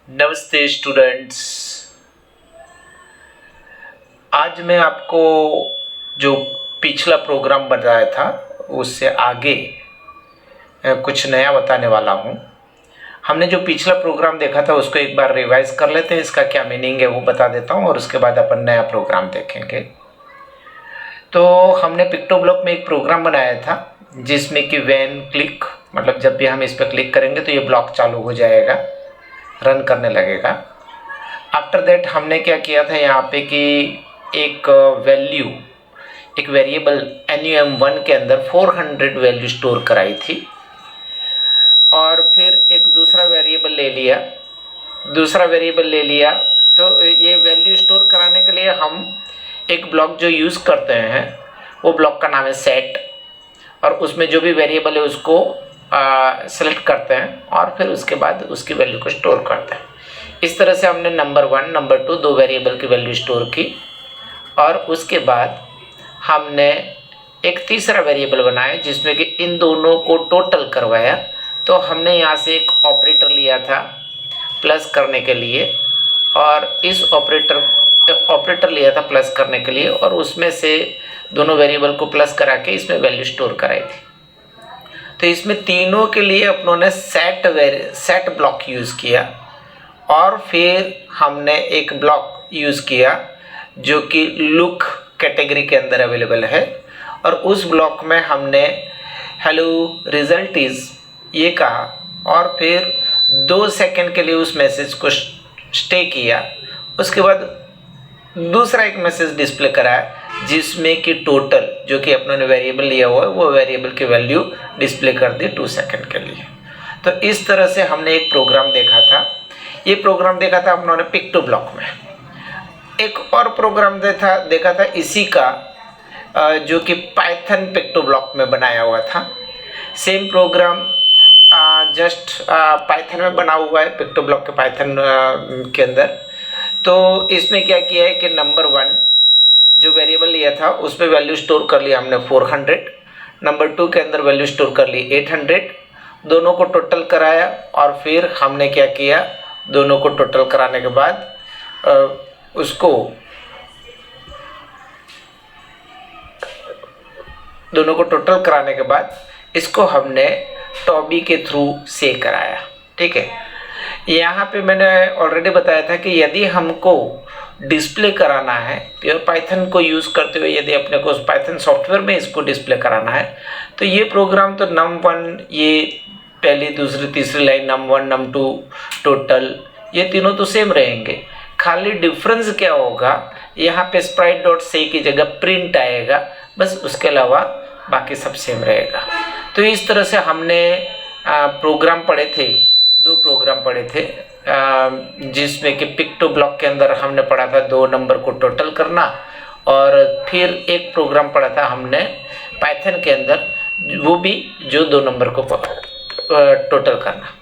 नमस्ते स्टूडेंट्स। आज मैं आपको जो पिछला प्रोग्राम बताया था उससे आगे कुछ नया बताने वाला हूँ। हमने जो पिछला प्रोग्राम देखा था उसको एक बार रिवाइज कर लेते हैं, इसका क्या मीनिंग है वो बता देता हूँ और उसके बाद अपन नया प्रोग्राम देखेंगे। तो हमने पिक्टोब्लॉक में एक प्रोग्राम बनाया था जिसमें कि व्हेन क्लिक, मतलब जब भी हम इस पर क्लिक करेंगे तो ये ब्लॉक चालू हो जाएगा, रन करने लगेगा। आफ्टर दैट हमने क्या किया था यहाँ पे कि एक वैल्यू, एक वेरिएबल NUM1 के अंदर 400 वैल्यू स्टोर कराई थी और फिर एक दूसरा वेरिएबल ले लिया। तो ये वैल्यू स्टोर कराने के लिए हम एक ब्लॉक जो यूज़ करते हैं वो ब्लॉक का नाम है सेट, और उसमें जो भी वेरिएबल है उसको सेलेक्ट करते हैं और फिर उसके बाद उसकी वैल्यू को स्टोर करते हैं। इस तरह से हमने नंबर 1, नंबर 2 दो वेरिएबल की वैल्यू स्टोर की और उसके बाद हमने एक तीसरा वेरिएबल बनाया जिसमें कि इन दोनों को टोटल करवाया। तो हमने यहाँ से एक ऑपरेटर लिया था प्लस करने के लिए, और इस ऑपरेटर लिया था प्लस करने के लिए, और उसमें से दोनों वेरिएबल को प्लस करा के इसमें वैल्यू स्टोर कराई थी। तो इसमें तीनों के लिए अपनों ने सेट ब्लॉक यूज़ किया और फिर हमने एक ब्लॉक यूज़ किया जो कि लुक कैटेगरी के अंदर अवेलेबल है, और उस ब्लॉक में हमने हेलो रिजल्ट इज़ ये कहा और फिर 2 सेकंड के लिए उस मैसेज को स्टे किया। उसके बाद दूसरा एक मैसेज डिस्प्ले कराया जिसमें कि टोटल जो कि अपनों ने वेरिएबल लिया हुआ है वो वेरिएबल की वैल्यू डिस्प्ले कर दी 2 सेकंड के लिए। तो इस तरह से हमने एक प्रोग्राम देखा था। ये प्रोग्राम देखा था अपनों ने पिक्टोब्लॉक में। एक और प्रोग्राम देखा था इसी का जो कि पाइथन पिक्टोब्लॉक में बनाया हुआ था। सेम प्रोग्राम जस्ट पाइथन में बना हुआ है, पिक्टोब्लॉक के पाइथन के अंदर। तो इसमें क्या किया है कि नंबर 1 जो वेरिएबल लिया था उस पर वैल्यू स्टोर कर लिया हमने 400, नंबर 2 के अंदर वैल्यू स्टोर कर ली 800, दोनों को टोटल कराया और फिर हमने क्या किया, दोनों को टोटल कराने के बाद इसको हमने टॉबी के थ्रू से कराया। ठीक है, यहाँ पे मैंने ऑलरेडी बताया था कि यदि हमको डिस्प्ले कराना है प्योर पाइथन को यूज़ करते हुए, यदि अपने को पाइथन सॉफ्टवेयर में इसको डिस्प्ले कराना है तो ये प्रोग्राम तो num1, ये पहली दूसरी तीसरी लाइन num1 num2 टोटल ये तीनों तो सेम रहेंगे। खाली डिफरेंस क्या होगा, यहाँ पे sprite.say की जगह प्रिंट आएगा, बस उसके अलावा बाकी सब सेम रहेगा। तो इस तरह से हमने प्रोग्राम पढ़े थे, 2 प्रोग्राम पढ़े थे जिसमें कि पिक्टोब्लॉक के अंदर हमने पढ़ा था 2 नंबर को टोटल करना, और फिर एक प्रोग्राम पढ़ा था हमने पाइथन के अंदर वो भी जो 2 नंबर को टोटल करना।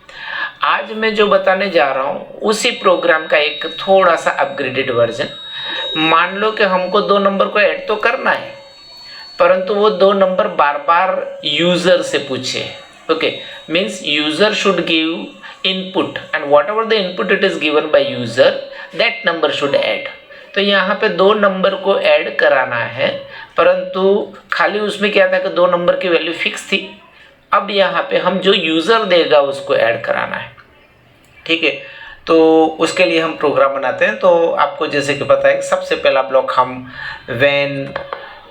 आज मैं जो बताने जा रहा हूँ उसी प्रोग्राम का एक थोड़ा सा अपग्रेडेड वर्जन। मान लो कि हमको 2 नंबर को ऐड तो करना है परंतु वो 2 नंबर बार बार यूजर से पूछे। Okay, means user should give input and what ever the input it is given by user that number should add. तो यहाँ पे 2 नंबर को ऐड कराना है, परंतु खाली उसमें क्या था कि 2 नंबर की वैल्यू फिक्स थी। अब यहाँ पे हम जो यूजर देगा उसको ऐड कराना है। ठीक है, तो उसके लिए हम प्रोग्राम बनाते हैं। तो आपको जैसे कि पता है कि सबसे पहला ब्लॉक हम व्हेन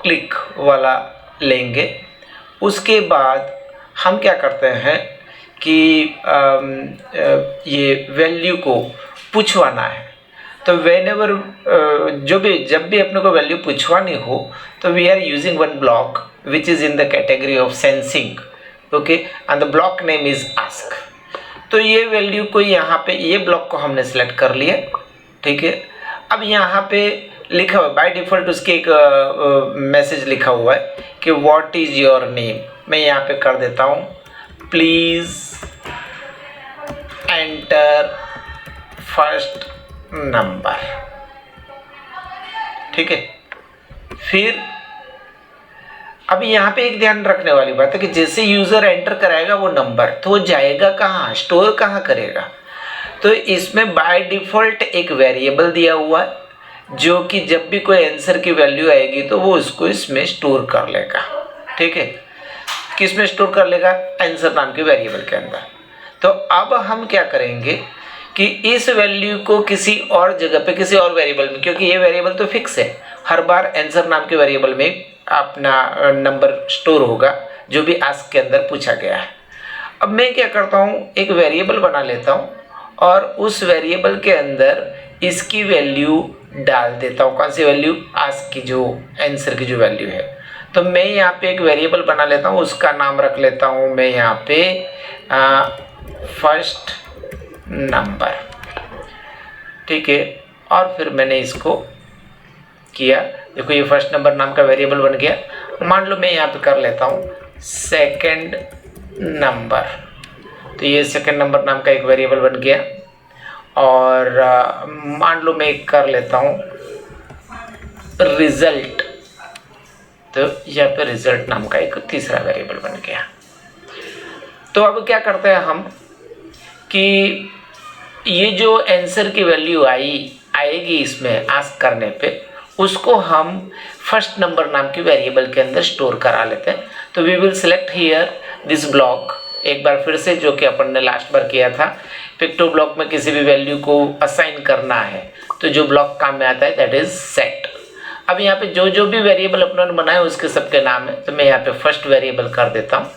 क्लिक वाला लेंगे। उसके बाद हम क्या करते हैं कि ये वैल्यू को पूछवाना है। तो व्हेनेवर जब भी अपने को वैल्यू पूछवानी हो तो we are using one block which is in the category of sensing. Okay, and the block name is ask. तो ये वैल्यू को यहाँ पे ये ब्लॉक को हमने सेलेक्ट कर लिया। ठीक है, अब यहाँ पे लिखा हुआ बाय डिफ़ॉल्ट उसके एक मैसेज लिखा हुआ है कि व्हाट इज़ योर नेम। मैं यहाँ पे कर देता हूँ प्लीज़ एंटर फर्स्ट नंबर। ठीक है, फिर अब यहाँ पे एक ध्यान रखने वाली बात है कि जैसे यूज़र एंटर कराएगा वो नंबर, तो वो जाएगा कहाँ, स्टोर कहाँ करेगा। तो इसमें बाय डिफ़ॉल्ट एक वेरिएबल दिया हुआ है जो कि जब भी कोई आंसर की वैल्यू आएगी तो वो उसको इसमें स्टोर कर लेगा। ठीक है, किस में स्टोर कर लेगा? आंसर नाम के वेरिएबल के अंदर। तो अब हम क्या करेंगे कि इस वैल्यू को किसी और जगह पे, किसी और वेरिएबल में, क्योंकि ये वेरिएबल तो फिक्स है, हर बार आंसर नाम के वेरिएबल में अपना नंबर स्टोर होगा जो भी आस्क के अंदर पूछा गया है। अब मैं क्या करता हूँ, एक वेरिएबल बना लेता हूँ और उस वेरिएबल के अंदर इसकी वैल्यू डाल देता हूँ। कौन सी वैल्यू? आस्क की जो आंसर की जो वैल्यू है। तो मैं यहाँ पे एक वेरिएबल बना लेता हूँ, उसका नाम रख लेता हूँ मैं यहाँ पे फर्स्ट नंबर। ठीक है, और फिर मैंने इसको किया, देखो ये फर्स्ट नंबर नाम का वेरिएबल बन गया। मान लो मैं यहाँ पे कर लेता हूँ सेकंड नंबर, तो ये सेकंड नंबर नाम का एक वेरिएबल बन गया। और मान लो मैं कर लेता हूँ रिजल्ट, तो यहाँ पे रिजल्ट नाम का एक तीसरा वेरिएबल बन गया। तो अब क्या करते हैं हम कि ये जो आंसर की वैल्यू आएगी इसमें आस्क करने पे, उसको हम फर्स्ट नंबर नाम की वेरिएबल के अंदर स्टोर करा लेते हैं। तो we will select here this block, एक बार फिर से जो कि अपन ने लास्ट बार किया था, पिक्टो ब्लॉक में किसी भी वैल्यू को असाइन करना है तो जो ब्लॉक काम में आता है दैट इज सेट। अब यहाँ पे जो जो भी वेरिएबल अपनों ने बनाए उसके सबके नाम है, तो मैं यहाँ पे फर्स्ट वेरिएबल कर देता हूँ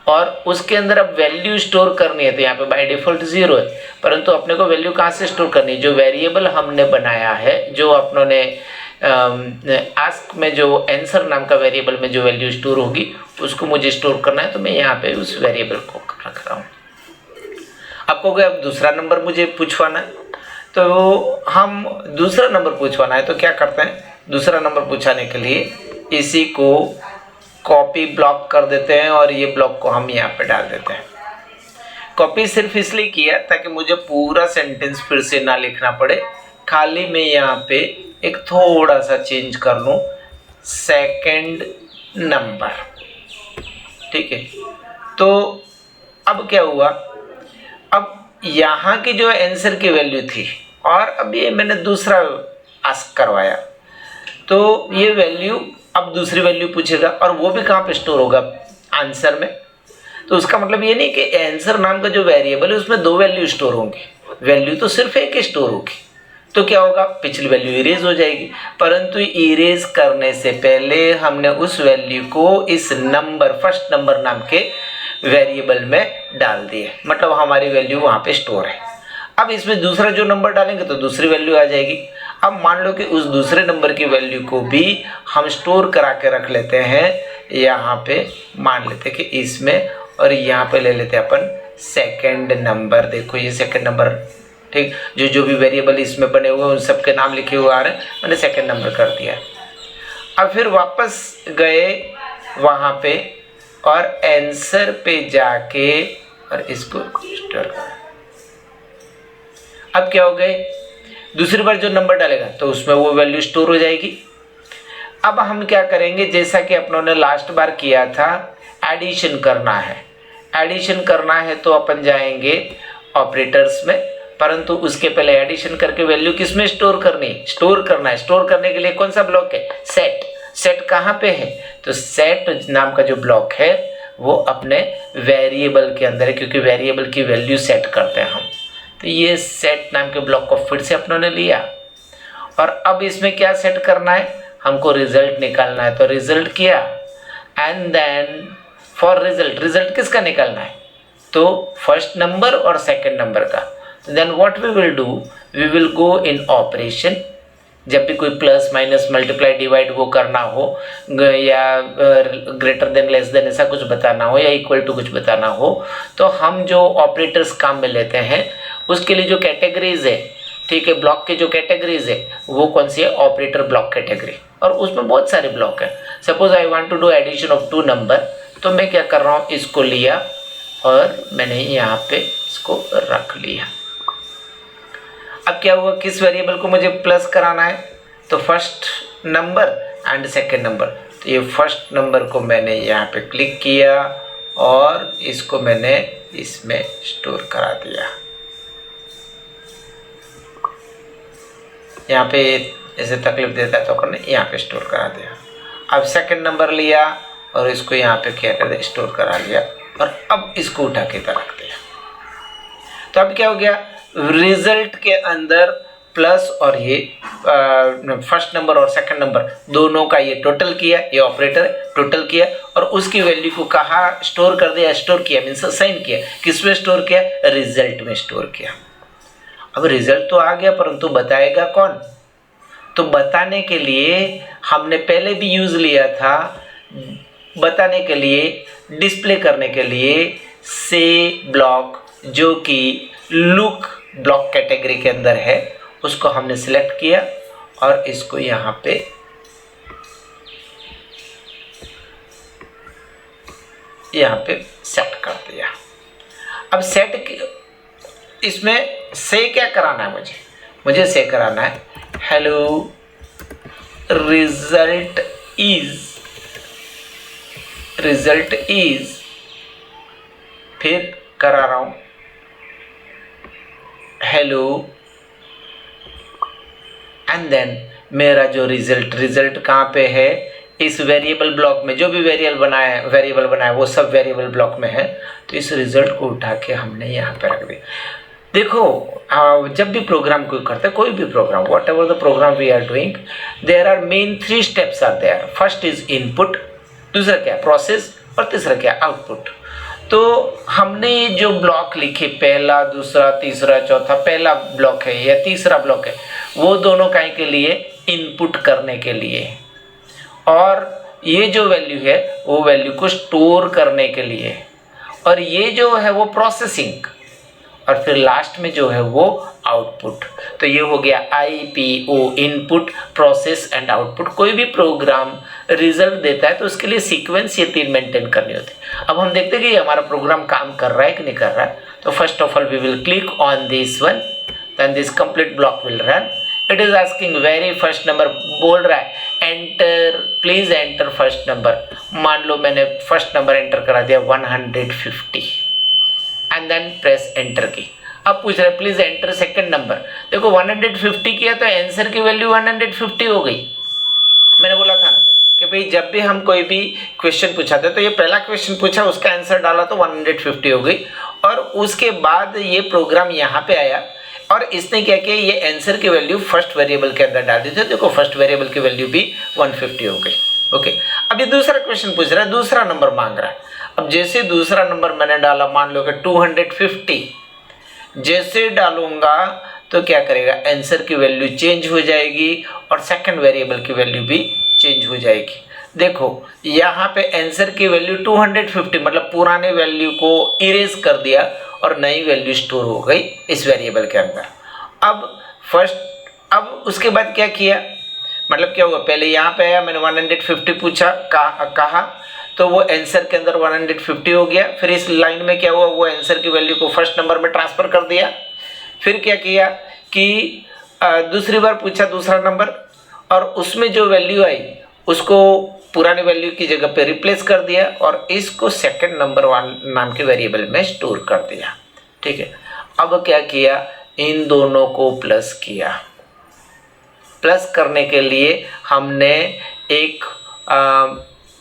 और उसके अंदर अब वैल्यू स्टोर करनी है। तो यहाँ पे बाय डिफ़ॉल्ट 0 है, परंतु अपने को वैल्यू कहाँ से स्टोर करनी है? जो वेरिएबल हमने बनाया है, जो अपनों ने आस्क में जो आंसर नाम का वेरिएबल में जो वैल्यू स्टोर होगी उसको मुझे स्टोर करना है। तो मैं यहाँ पे उस वेरिएबल को रख रहा हूँ। आपको अगर अब दूसरा नंबर मुझे पूछवाना है तो हम दूसरा नंबर पूछवाना है तो क्या करते हैं, दूसरा नंबर पूछाने के लिए इसी को कॉपी ब्लॉक कर देते हैं और ये ब्लॉक को हम यहाँ पे डाल देते हैं। कॉपी सिर्फ इसलिए किया ताकि मुझे पूरा सेंटेंस फिर से ना लिखना पड़े, खाली मैं यहाँ पे एक थोड़ा सा चेंज कर लूँ, सेकंड नंबर। ठीक है, तो अब क्या हुआ, अब यहाँ की जो आंसर की वैल्यू थी और अब ये मैंने दूसरा आस्क करवाया तो ये वैल्यू अब दूसरी वैल्यू पूछेगा और वो भी कहाँ पे स्टोर होगा? आंसर में। तो उसका मतलब ये नहीं कि आंसर नाम का जो वेरिएबल है उसमें 2 वैल्यू स्टोर होंगी, वैल्यू तो सिर्फ एक ही स्टोर होगी। तो क्या होगा, पिछली वैल्यू इरेज हो जाएगी, परंतु इरेज करने से पहले हमने उस वैल्यू को इस नंबर फर्स्ट नंबर नाम के वेरिएबल में डाल दिए, मतलब हमारी वैल्यू वहाँ पे स्टोर है। अब इसमें दूसरा जो नंबर डालेंगे तो दूसरी वैल्यू आ जाएगी। अब मान लो कि उस दूसरे नंबर की वैल्यू को भी हम स्टोर करा के रख लेते हैं, यहाँ पे मान लेते हैं कि इसमें, और यहाँ पे ले लेते हैं अपन सेकंड नंबर। देखो ये सेकंड नंबर, ठीक, जो भी वेरिएबल इसमें बने हुए उन सब के नाम लिखे हुए आ रहे हैं, मैंने सेकंड नंबर कर दिया। अब फिर वापस गए वहाँ पे और आंसर पे जाके और इसको स्टोर कर। अब क्या हो गए, दूसरी बार जो नंबर डालेगा तो उसमें वो वैल्यू स्टोर हो जाएगी। अब हम क्या करेंगे, जैसा कि अपनों ने लास्ट बार किया था, एडिशन करना है। एडिशन करना है तो अपन जाएंगे ऑपरेटर्स में, परंतु उसके पहले एडिशन करके वैल्यू किस में स्टोर करनी है? स्टोर करना है। स्टोर करने के लिए कौन सा ब्लॉक है? सेट। सेट कहाँ पे है? तो सेट नाम का जो ब्लॉक है वो अपने वेरिएबल के अंदर है, क्योंकि वेरिएबल की वैल्यू सेट करते हैं हम। तो ये सेट नाम के ब्लॉक को फिर से अपनों ने लिया और अब इसमें क्या सेट करना है, हमको रिजल्ट निकालना है। तो रिजल्ट किया and then for result, result किसका निकालना है? तो फर्स्ट नंबर और सेकंड नंबर का। Then what we will do, we will go in operation. जब भी कोई प्लस माइनस मल्टीप्लाई डिवाइड वो करना हो या ग्रेटर देन लेस देन ऐसा कुछ बताना हो या इक्वल टू कुछ बताना हो, तो हम जो ऑपरेटर्स काम में लेते हैं उसके लिए जो कैटेगरीज है, ठीक है, ब्लॉक के जो कैटेगरीज है वो कौन सी है? Operator block category. और उसमें बहुत सारे ब्लॉक है। Suppose I want to do addition of 2 number, तो मैं क्या कर रहा हूँ, इसको लिया और मैंने यहाँ पे इसको रख लिया। अब क्या हुआ, किस वेरिएबल को मुझे प्लस कराना है? तो first number and second number. तो ये फर्स्ट नंबर को मैंने यहाँ पे क्लिक किया और इसको मैंने इसमें स्टोर करा दिया। यहाँ पे ऐसे तकलीफ देता है तो करने यहाँ पे स्टोर करा दिया। अब सेकंड नंबर लिया और इसको यहाँ पे क्या कर दिया, स्टोर करा लिया और अब इसको उठा के इधर रख दिया। तो अब क्या हो गया, रिजल्ट के अंदर प्लस और ये फर्स्ट नंबर और सेकंड नंबर दोनों का ये टोटल किया, ये ऑपरेटर टोटल किया और उसकी वैल्यू को कहाँ स्टोर कर दिया, स्टोर किया मीन्स साइन किया। किस में स्टोर किया, रिजल्ट में स्टोर किया। अब रिजल्ट तो आ गया परंतु बताएगा कौन, तो बताने के लिए हमने पहले भी यूज लिया था, बताने के लिए डिस्प्ले करने के लिए से ब्लॉक जो कि लुक ब्लॉक कैटेगरी के अंदर है उसको हमने सिलेक्ट किया और इसको यहाँ पे सेट कर दिया। अब इसमें से क्या कराना है, मुझे से कराना है हेलो रिजल्ट इज फिर करा रहा हूं हेलो एंड देन मेरा जो रिजल्ट कहाँ पे है, इस वेरिएबल ब्लॉक में जो भी वेरिएबल बनाया वो सब वेरिएबल ब्लॉक में है। तो इस रिजल्ट को उठा के हमने यहाँ पे रख दिया। देखो जब भी प्रोग्राम कोई करता है, कोई भी program whatever the program we are doing, there are main 3 steps are there. First is input, दूसरा क्या प्रोसेस और तीसरा क्या आउटपुट। तो हमने जो ब्लॉक लिखे पहला दूसरा तीसरा चौथा, पहला ब्लॉक है या तीसरा ब्लॉक है, वो दोनों काहे के लिए, इनपुट करने के लिए, और ये जो वैल्यू है वो वैल्यू को स्टोर करने के लिए, और ये जो है वो प्रोसेसिंग, और फिर लास्ट में जो है वो आउटपुट। तो ये हो गया IPO, input process and output. कोई भी प्रोग्राम रिजल्ट देता है तो उसके लिए सीक्वेंस ये 3 मेंटेन करनी होती है। अब हम देखते हैं कि हमारा प्रोग्राम काम कर रहा है कि नहीं कर रहा है। तो first of all we will click on this one, then this complete block will run. It is asking very first number, बोल रहा है enter, please enter first number. मान लो मैंने फर्स्ट नंबर एंटर करा दिया 150 एंड देन प्रेस एंटर की। अब पूछ रहे प्लीज एंटर सेकंड नंबर। देखो 150 किया तो आंसर की वैल्यू 150 हो गई। मैंने बोला था ना कि भाई जब भी हम कोई भी क्वेश्चन पूछाते तो ये पहला क्वेश्चन पूछा उसका आंसर डाला तो 150 हो गई, और उसके बाद ये प्रोग्राम यहाँ पे आया और इसने क्या किया, ये आंसर की वैल्यू फर्स्ट वेरिएबल के अंदर डाल दी थी। देखो फर्स्ट वेरिएबल की वैल्यू भी 150 हो गई। ओके, अब ये दूसरा क्वेश्चन पूछ रहा है, दूसरा नंबर मांग रहा है। अब जैसे दूसरा नंबर मैंने डाला, मान लो कि 250, जैसे डालूंगा तो क्या करेगा, आंसर की वैल्यू चेंज हो जाएगी और सेकंड वेरिएबल की वैल्यू भी चेंज हो जाएगी। देखो यहाँ पे आंसर की वैल्यू 250 मतलब पुराने वैल्यू को इरेज कर दिया और नई वैल्यू स्टोर हो गई इस वेरिएबल के अंदर। अब उसके बाद क्या किया, मतलब क्या हुआ, पहले यहाँ पे आया, मैंने 150 पूछा, कहा तो वो आंसर के अंदर 150 हो गया। फिर इस लाइन में क्या हुआ, वो आंसर की वैल्यू को फर्स्ट नंबर में ट्रांसफर कर दिया। फिर क्या किया कि दूसरी बार पूछा दूसरा नंबर, और उसमें जो वैल्यू आई उसको पुरानी वैल्यू की जगह पे रिप्लेस कर दिया और इसको सेकंड नंबर नाम के वेरिएबल में स्टोर कर दिया। ठीक है, अब क्या किया, इन दोनों को प्लस किया। प्लस करने के लिए हमने एक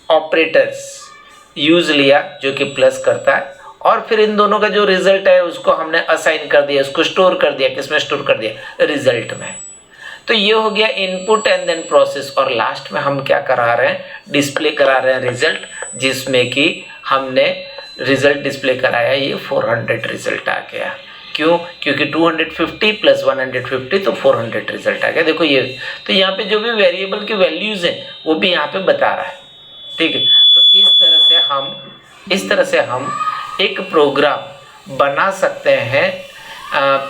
ऑपरेटर्स यूज लिया जो कि प्लस करता है, और फिर इन दोनों का जो रिजल्ट है उसको हमने असाइन कर दिया, उसको स्टोर कर दिया। किसमें स्टोर कर दिया, रिजल्ट में। तो ये हो गया इनपुट एंड देन प्रोसेस, और लास्ट में हम क्या करा रहे हैं, डिस्प्ले करा रहे हैं रिजल्ट, जिसमें कि हमने रिजल्ट डिस्प्ले कराया, ये 400 रिजल्ट आ गया। क्यों, क्योंकि 250 प्लस 150 तो 400 रिजल्ट आ गया। देखो ये, तो यहाँ पे जो भी वेरिएबल की वैल्यूज हैं वो भी यहाँ पे बता रहा है। ठीक है, तो इस तरह से हम एक प्रोग्राम बना सकते हैं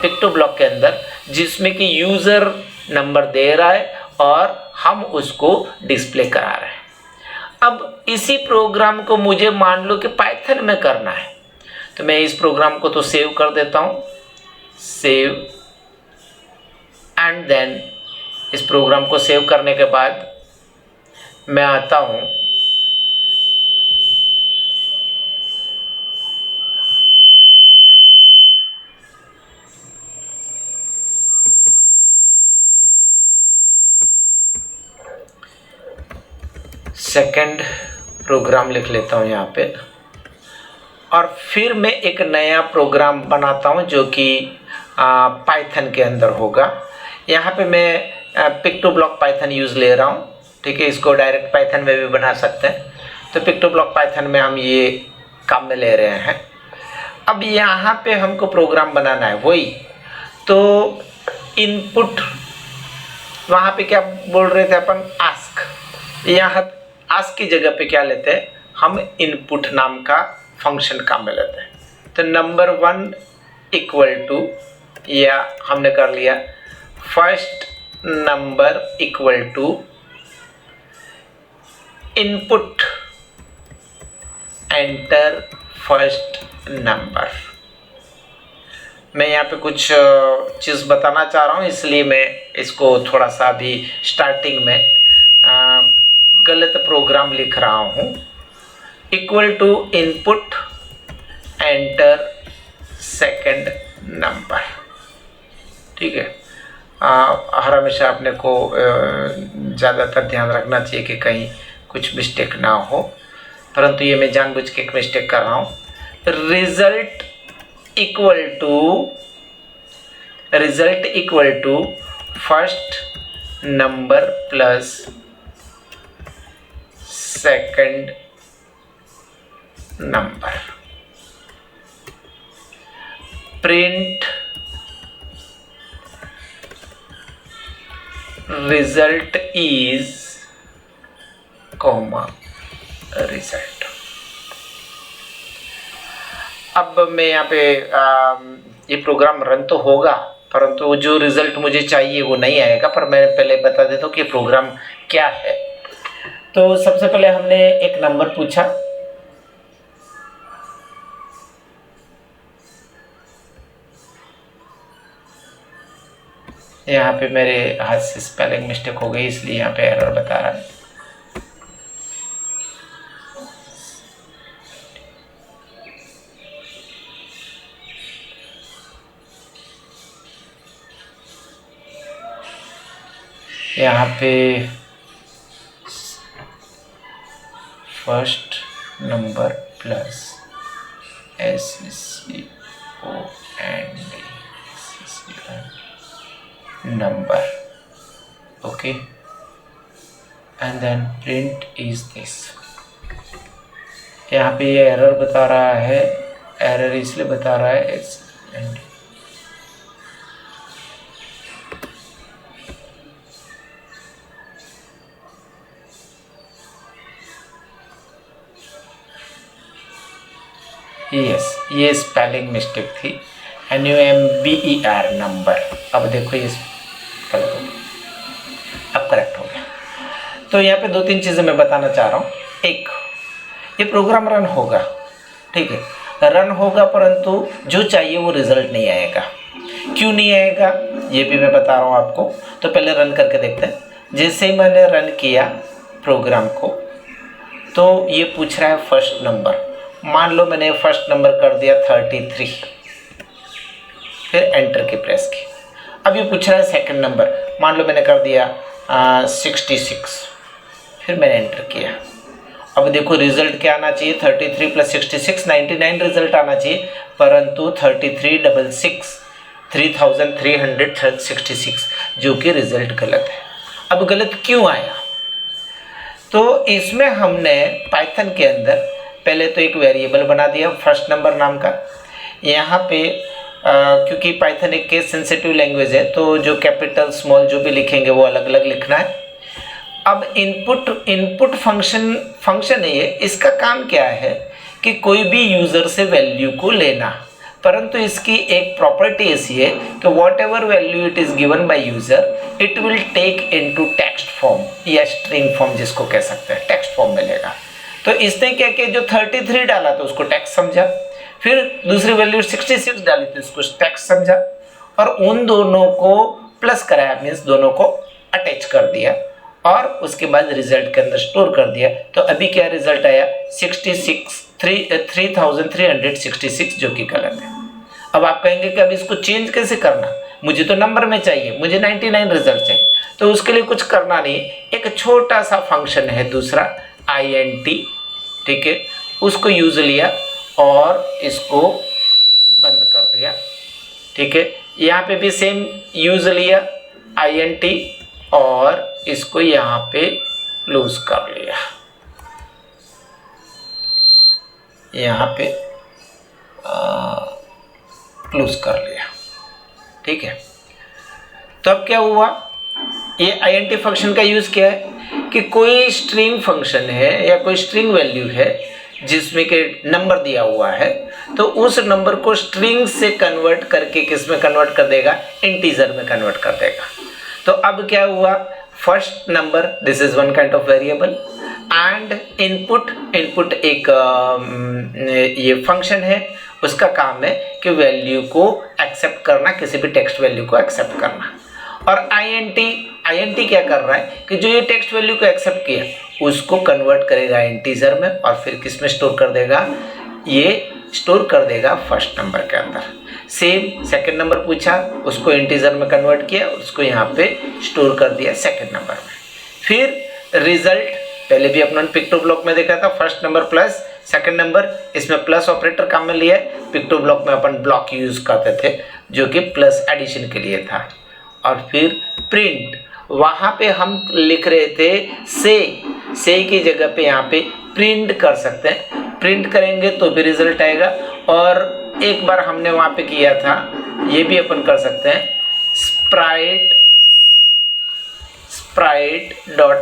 पिक्टोब्लॉक के अंदर, जिसमें कि यूजर नंबर दे रहा है और हम उसको डिस्प्ले करा रहे हैं। अब इसी प्रोग्राम को मुझे मान लो कि पाइथन में करना है, तो मैं इस प्रोग्राम को तो सेव कर देता हूं, सेव, एंड देन इस प्रोग्राम को सेव करने के बाद मैं आता हूं सेकंड प्रोग्राम लिख लेता हूँ यहाँ पे, और फिर मैं एक नया प्रोग्राम बनाता हूँ जो कि पाइथन के अंदर होगा। यहाँ पे मैं pick to block Python use ले रहा हूँ, ठीक है। इसको डायरेक्ट पाइथन में भी बना सकते हैं, तो पिक टू ब्लॉक पाइथन में हम ये काम में ले रहे हैं। अब यहाँ पे हमको प्रोग्राम बनाना है वही, तो इनपुट वहाँ पे क्या बोल रहे थे अपन, आस्क। यहाँ आस्क की जगह पे क्या लेते हैं हम, इनपुट नाम का फंक्शन काम में लेते हैं। तो नंबर 1 इक्वल टू, या हमने कर लिया first number equal to input enter first number. मैं यहाँ पे कुछ चीज़ बताना चाह रहा हूँ, इसलिए मैं इसको थोड़ा सा अभी स्टार्टिंग में गलत प्रोग्राम लिख रहा हूँ। Equal to input enter second number, ठीक है। हर हमेशा अपने को ज़्यादातर ध्यान रखना चाहिए कि कहीं कुछ मिस्टेक ना हो, परंतु ये मैं जानबूझ के एक मिस्टेक कर रहा हूँ। Result equal to first number plus second number. Print result is comma result. अब मैं यहाँ पे ये प्रोग्राम रन तो होगा, परंतु जो रिजल्ट मुझे चाहिए वो नहीं आएगा। पर मैं पहले बता देता हूँ कि प्रोग्राम क्या है। तो सबसे पहले हमने एक नंबर पूछा, यहाँ पे मेरे हाथ से स्पेलिंग मिस्टेक हो गई, इसलिए यहाँ पे एरर बता रहा है। यहाँ पे first number plus number, okay, and then print is this. यहाँ पे ये एरर बता रहा है, एरर इसलिए बता रहा है यस, ये स्पेलिंग मिस्टेक थी, NUMBER नंबर। अब देखो ये गलत हो गया, अब करेक्ट हो गया। तो यहाँ पे 2-3 चीज़ें मैं बताना चाह रहा हूँ। एक, ये प्रोग्राम रन होगा, ठीक है, रन होगा, परंतु जो चाहिए वो रिजल्ट नहीं आएगा। क्यों नहीं आएगा ये भी मैं बता रहा हूँ आपको। तो पहले रन करके देखते हैं। जैसे ही मैंने रन किया प्रोग्राम को, तो ये पूछ रहा है फर्स्ट नंबर। मान लो मैंने फर्स्ट नंबर कर दिया 33, फिर एंटर की प्रेस की। अब ये पूछ रहा है सेकंड नंबर, मान लो मैंने कर दिया 66, फिर मैंने एंटर किया। अब देखो रिजल्ट क्या आना चाहिए, 33 + 66 99 रिजल्ट आना चाहिए, परंतु 3366 जो कि रिजल्ट गलत है। अब गलत क्यों आया, तो इसमें हमने पाइथन के अंदर पहले तो एक वेरिएबल बना दिया फर्स्ट नंबर नाम का। यहाँ पे क्योंकि पाइथन एक केस सेंसिटिव लैंग्वेज है, तो जो कैपिटल स्मॉल जो भी लिखेंगे वो अलग अलग लिखना है। अब इनपुट फंक्शन है ये, इसका काम क्या है कि कोई भी यूज़र से वैल्यू को लेना, परंतु इसकी एक प्रॉपर्टी ऐसी है कि whatever value it is given by user it will take into text form या स्ट्रिंग फॉर्म, जिसको कह सकते हैं, टेक्स्ट फॉर्म मिलेगा। तो इसने क्या किया, जो 33 डाला तो उसको टेक्स्ट समझा, फिर दूसरी वैल्यू 66 डाली तो उसको टेक्स्ट समझा, और उन दोनों को प्लस कराया, मीन्स दोनों को अटैच कर दिया, और उसके बाद रिजल्ट के अंदर स्टोर कर दिया। तो अभी क्या रिजल्ट आया, 3366 जो कि गलत है। अब आप कहेंगे कि अब इसको चेंज कैसे करना, मुझे तो नंबर में चाहिए, मुझे 99 रिजल्ट चाहिए। तो उसके लिए कुछ करना नहीं, एक छोटा सा फंक्शन है दूसरा INT, ठीक है, उसको यूज लिया और इसको बंद कर दिया, ठीक है। यहाँ पे भी सेम यूज लिया INT और इसको यहाँ पे लूज कर लिया, यहाँ पे लूज कर लिया, ठीक है। तो अब क्या हुआ, ये INT फंक्शन का यूज क्या है कि कोई स्ट्रिंग फंक्शन है या कोई स्ट्रिंग वैल्यू है जिसमें के नंबर दिया हुआ है, तो उस नंबर को स्ट्रिंग से कन्वर्ट करके किस में कन्वर्ट कर देगा, इंटीजर में कन्वर्ट कर देगा। तो अब क्या हुआ, first number, this is one kind of variable, and input एक ये फंक्शन है, उसका काम है कि वैल्यू को एक्सेप्ट करना, किसी भी टेक्स्ट वैल्यू को एक्सेप्ट करना। और INT क्या कर रहा है कि जो ये टेक्स्ट वैल्यू को एक्सेप्ट किया उसको कन्वर्ट करेगा इंटीजर में और फिर किस में स्टोर कर देगा, ये स्टोर कर देगा फर्स्ट नंबर के अंदर। सेम सेकंड नंबर पूछा, उसको इंटीजर में कन्वर्ट किया, उसको यहाँ पे स्टोर कर दिया सेकंड नंबर में। फिर रिजल्ट, पहले भी अपने पिक्टो ब्लॉक में देखा था, first number plus second number, इसमें प्लस ऑपरेटर काम में लिया है। पिक्टो ब्लॉक में अपन ब्लॉक यूज करते थे जो कि प्लस एडिशन के लिए था। और फिर प्रिंट, वहाँ पे हम लिख रहे थे से की जगह पे यहाँ पे प्रिंट कर सकते हैं, प्रिंट करेंगे तो भी रिजल्ट आएगा। और एक बार हमने वहाँ पे किया था, ये भी अपन कर सकते हैं, स्प्राइट डॉट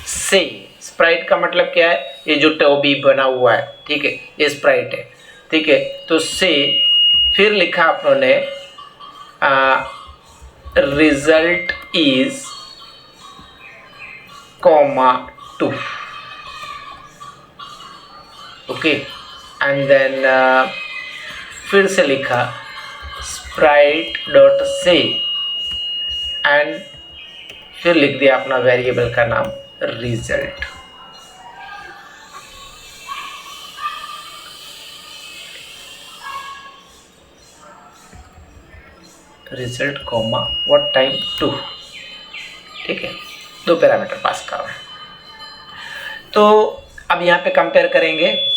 से। स्प्राइट का मतलब क्या है, ये जो टॉबी बना हुआ है, ठीक है, ये स्प्राइट है, ठीक है। तो से फिर लिखा अपनों ने result is (2), okay. And then फिर से लिखा sprite.say एंड फिर लिख दिया अपना वेरिएबल का नाम result. Result comma what time 2, ठीक है, 2 पैरामीटर पास कर रहे हैं। तो अब यहाँ पे कंपेयर करेंगे,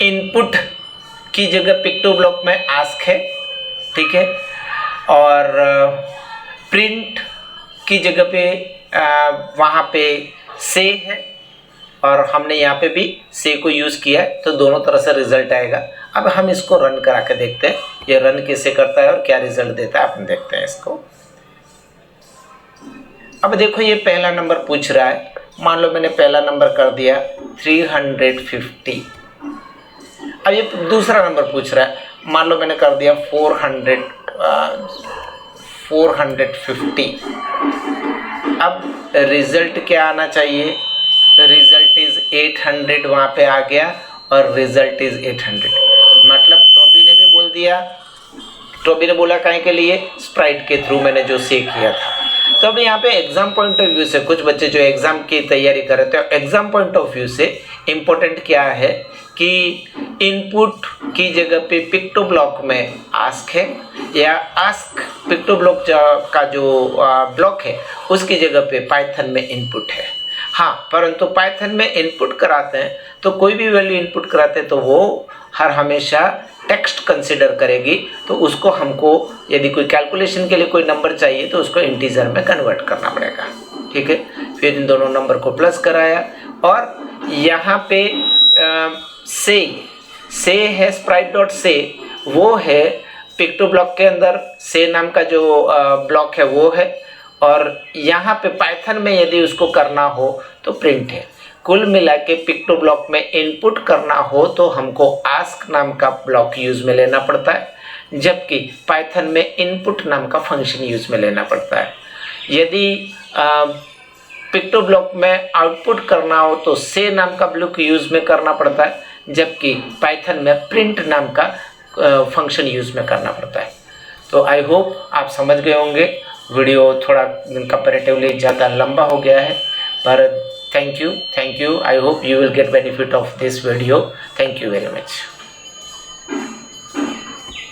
इनपुट की जगह पिक्टो ब्लॉक में आस्क है, ठीक है, और प्रिंट की जगह पे वहाँ पे से है, और हमने यहाँ पे भी से को यूज़ किया है, तो दोनों तरह से रिजल्ट आएगा। अब हम इसको रन करा के देखते हैं, ये रन कैसे करता है और क्या रिजल्ट देता है, अपन देखते हैं इसको। अब देखो ये पहला नंबर पूछ रहा है, मान लो मैंने पहला नंबर कर दिया 350। अब ये दूसरा नंबर पूछ रहा है, मान लो मैंने कर दिया 450। अब रिजल्ट क्या आना चाहिए, रिजल्ट इज 800 वहाँ पे आ गया और रिजल्ट इज 800। मतलब टॉबी ने भी बोल दिया, टॉबी ने बोला काहे के लिए, स्प्राइट के थ्रू मैंने जो से किया था। तो अब यहाँ पे एग्जाम पॉइंट ऑफ व्यू से, कुछ बच्चे जो एग्जाम की तैयारी कर रहे थे, एग्जाम पॉइंट ऑफ व्यू से इम्पोर्टेंट क्या है कि इनपुट की जगह पे पिक्टो ब्लॉक में आस्क है, या आस्क पिक्टो ब्लॉक का जो ब्लॉक है उसकी जगह पे पाइथन में इनपुट है। हाँ, परंतु पाइथन में इनपुट कराते हैं तो कोई भी वैल्यू इनपुट कराते हैं तो वो हर हमेशा टेक्स्ट कंसिडर करेगी, तो उसको हमको यदि कोई कैलकुलेशन के लिए कोई नंबर चाहिए तो उसको इंटीजर में कन्वर्ट करना पड़ेगा, ठीक है। फिर इन दोनों नंबर को प्लस कराया और यहाँ पे से है sprite.say, वो है पिक्टो ब्लॉक के अंदर से नाम का जो ब्लॉक है वो है, और यहाँ पे पाइथन में यदि उसको करना हो तो प्रिंट है। कुल मिला के पिक्टो ब्लॉक में इनपुट करना हो तो हमको आस्क नाम का ब्लॉक यूज में लेना पड़ता है, जबकि पाइथन में इनपुट नाम का फंक्शन यूज में लेना पड़ता है। यदि पिक्टो ब्लॉक में आउटपुट करना हो तो से नाम का ब्लॉक यूज में करना पड़ता है, जबकि पाइथन में प्रिंट नाम का फंक्शन यूज में करना पड़ता है। तो आई होप आप समझ गए होंगे। वीडियो थोड़ा कंपैरेटिवली ज़्यादा लंबा हो गया है, पर thank you. I hope you will get benefit of this video. Thank you very much.